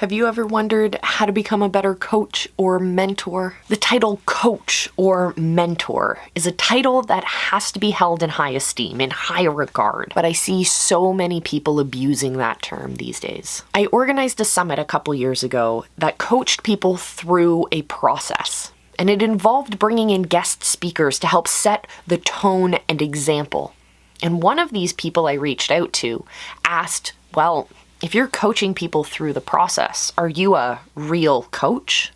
Have you ever wondered how to become a better coach or mentor? The title coach or mentor is a title that has to be held in high esteem, in high regard, but I see so many people abusing that term these days. I organized a summit a couple years ago that coached people through a process, and it involved bringing in guest speakers to help set the tone and example. And one of these people I reached out to asked, well, if you're coaching people through the process, are you a real coach?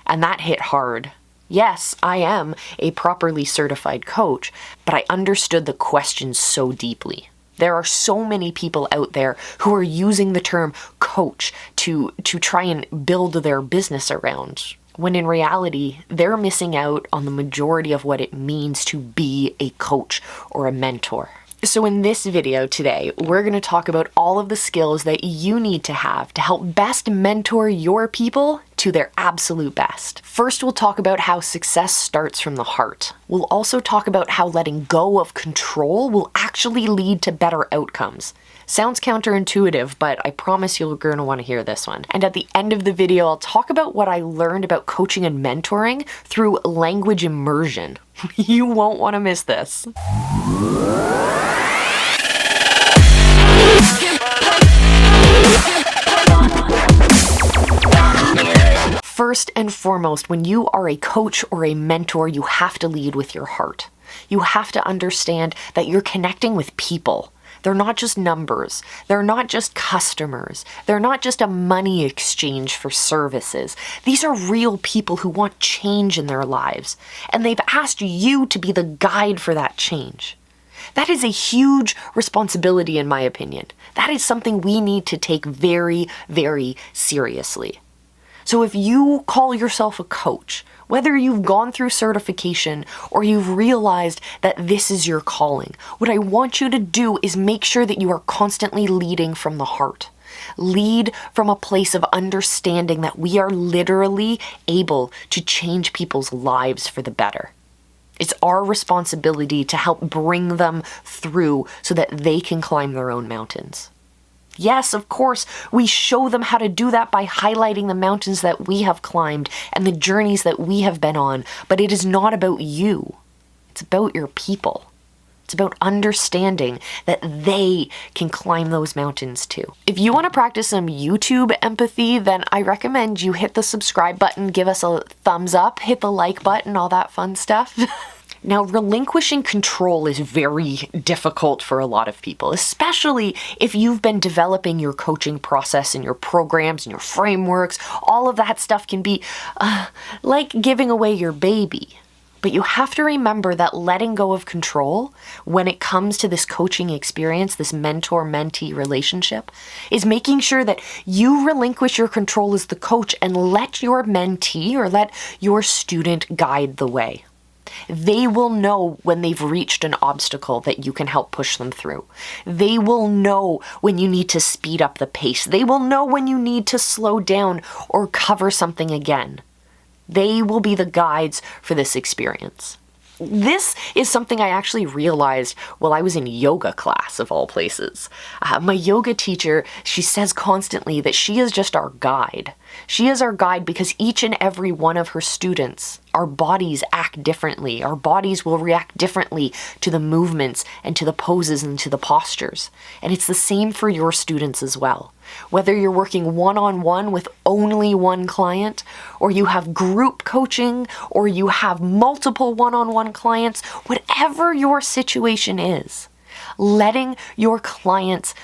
And that hit hard. Yes, I am a properly certified coach, but I understood the question so deeply. There are so many people out there who are using the term coach to try and build their business around, when in reality, they're missing out on the majority of what it means to be a coach or a mentor. So in this video today, we're going to talk about all of the skills that you need to have to help best mentor your people to their absolute best. First, we'll talk about how success starts from the heart. We'll also talk about how letting go of control will actually lead to better outcomes. Sounds counterintuitive, but I promise you're going to want to hear this one. And at the end of the video, I'll talk about what I learned about coaching and mentoring through language immersion. You won't want to miss this. First and foremost, when you are a coach or a mentor, you have to lead with your heart. You have to understand that you're connecting with people. They're not just numbers. They're not just customers. They're not just a money exchange for services. These are real people who want change in their lives, and they've asked you to be the guide for that change. That is a huge responsibility, in my opinion. That is something we need to take very, very seriously. So if you call yourself a coach, whether you've gone through certification or you've realized that this is your calling, what I want you to do is make sure that you are constantly leading from the heart. Lead from a place of understanding that we are literally able to change people's lives for the better. It's our responsibility to help bring them through so that they can climb their own mountains. Yes, of course, we show them how to do that by highlighting the mountains that we have climbed and the journeys that we have been on, but it is not about you. It's about your people. It's about understanding that they can climb those mountains too. If you want to practice some YouTube empathy, then I recommend you hit the subscribe button, give us a thumbs up, hit the like button, all that fun stuff. Now, relinquishing control is very difficult for a lot of people, especially if you've been developing your coaching process and your programs and your frameworks. All of that stuff can be like giving away your baby. But you have to remember that letting go of control when it comes to this coaching experience, this mentor-mentee relationship, is making sure that you relinquish your control as the coach and let your mentee or let your student guide the way. They will know when they've reached an obstacle that you can help push them through. They will know when you need to speed up the pace. They will know when you need to slow down or cover something again. They will be the guides for this experience. This is something I actually realized while I was in yoga class, of all places. My yoga teacher, she says constantly that she is just our guide. She is our guide because each and every one of her students, our bodies act differently. Our bodies will react differently to the movements and to the poses and to the postures. And it's the same for your students as well. Whether you're working one-on-one with only one client, or you have group coaching, or you have multiple one-on-one clients, whatever your situation is, letting your clients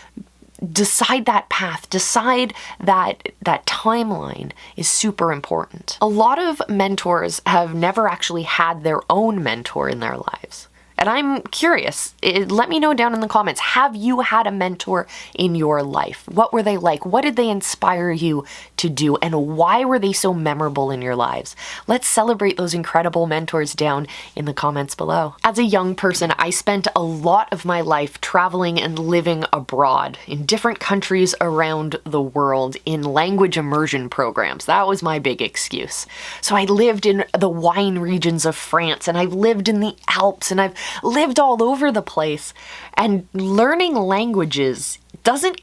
decide that path, decide that timeline is super important. A lot of mentors have never actually had their own mentor in their lives. And I'm curious, let me know down in the comments, have you had a mentor in your life? What were they like? What did they inspire you to do? And why were they so memorable in your lives? Let's celebrate those incredible mentors down in the comments below. As a young person, I spent a lot of my life traveling and living abroad in different countries around the world in language immersion programs. That was my big excuse. So I lived in the wine regions of France, and I've lived in the Alps, and I've lived all over the place. And learning languages doesn't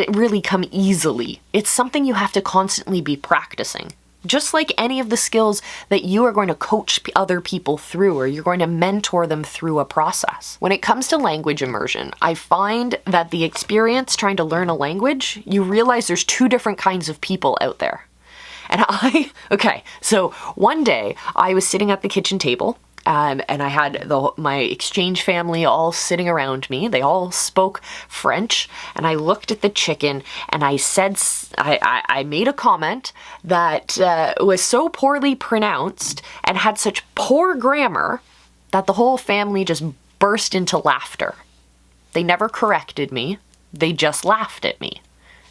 really come easily. It's something you have to constantly be practicing. Just like any of the skills that you are going to coach other people through, or you're going to mentor them through a process. When it comes to language immersion, I find that the experience trying to learn a language, you realize there's two different kinds of people out there. And so one day I was sitting at the kitchen table, and I had my exchange family all sitting around me. They all spoke French, and I looked at the chicken and I said, I made a comment that was so poorly pronounced and had such poor grammar that the whole family just burst into laughter. They never corrected me. They just laughed at me.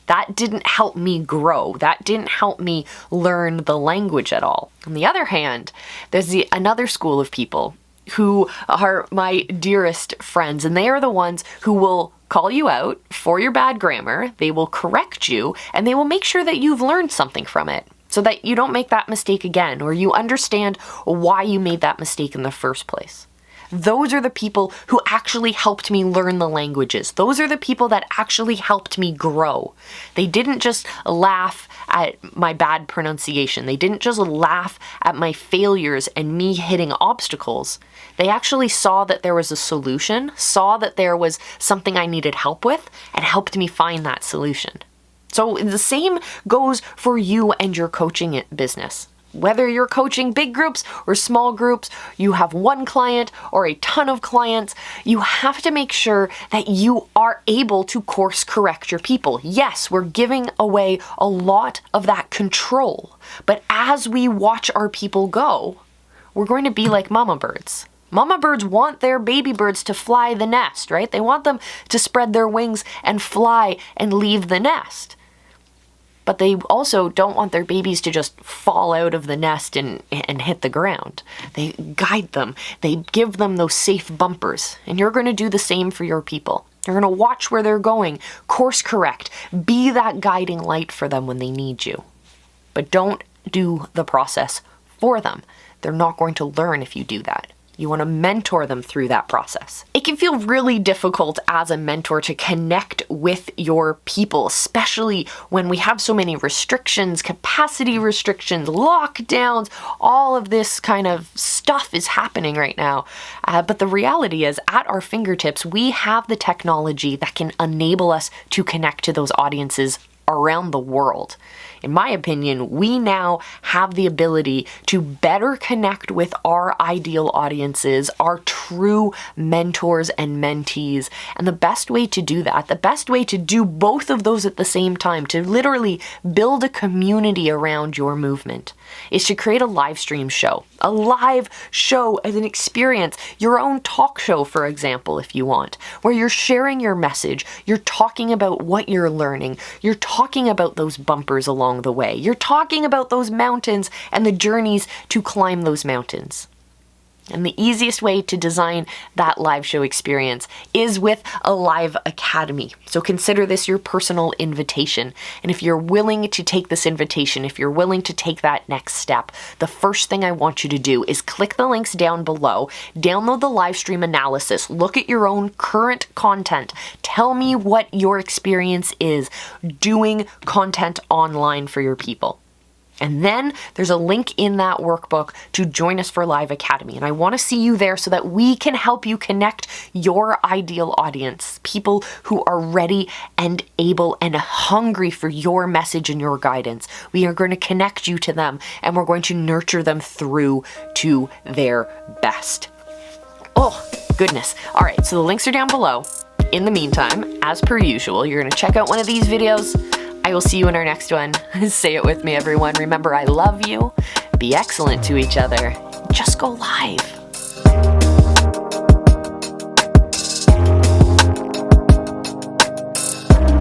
That didn't help me grow. That didn't help me learn the language at all. On the other hand, there's another school of people who are my dearest friends, and they are the ones who will call you out for your bad grammar, they will correct you, and they will make sure that you've learned something from it so that you don't make that mistake again, or you understand why you made that mistake in the first place. Those are the people who actually helped me learn the languages. Those are the people that actually helped me grow. They didn't just laugh at my bad pronunciation. They didn't just laugh at my failures and me hitting obstacles. They actually saw that there was a solution, saw that there was something I needed help with, and helped me find that solution. So the same goes for you and your coaching business. Whether you're coaching big groups or small groups, you have one client or a ton of clients, you have to make sure that you are able to course correct your people. Yes, we're giving away a lot of that control, but as we watch our people go, we're going to be like mama birds. Mama birds want their baby birds to fly the nest, right? They want them to spread their wings and fly and leave the nest. But they also don't want their babies to just fall out of the nest and hit the ground. They guide them. They give them those safe bumpers. And you're going to do the same for your people. You're going to watch where they're going, course correct, be that guiding light for them when they need you. But don't do the process for them. They're not going to learn if you do that. You want to mentor them through that process. It can feel really difficult as a mentor to connect with your people, especially when we have so many restrictions, capacity restrictions, lockdowns, all of this kind of stuff is happening right now. But the reality is, at our fingertips, we have the technology that can enable us to connect to those audiences around the world. In my opinion, we now have the ability to better connect with our ideal audiences, our true mentors and mentees. And the best way to do that, the best way to do both of those at the same time, to literally build a community around your movement, is to create a live stream show. A live show as an experience, your own talk show, for example, if you want, where you're sharing your message, you're talking about what you're learning, you're talking about those bumpers along the way, you're talking about those mountains and the journeys to climb those mountains. And the easiest way to design that live show experience is with a live academy. So consider this your personal invitation. And if you're willing to take this invitation, if you're willing to take that next step, the first thing I want you to do is click the links down below, download the live stream analysis, look at your own current content, tell me what your experience is doing content online for your people. And then there's a link in that workbook to join us for Live Academy. And I want to see you there so that we can help you connect your ideal audience, people who are ready and able and hungry for your message and your guidance. We are going to connect you to them, and we're going to nurture them through to their best. Oh, goodness. All right, so the links are down below. In the meantime, as per usual, you're going to check out one of these videos. I will see you in our next one. Say it with me, everyone. Remember, I love you. Be excellent to each other. Just go live.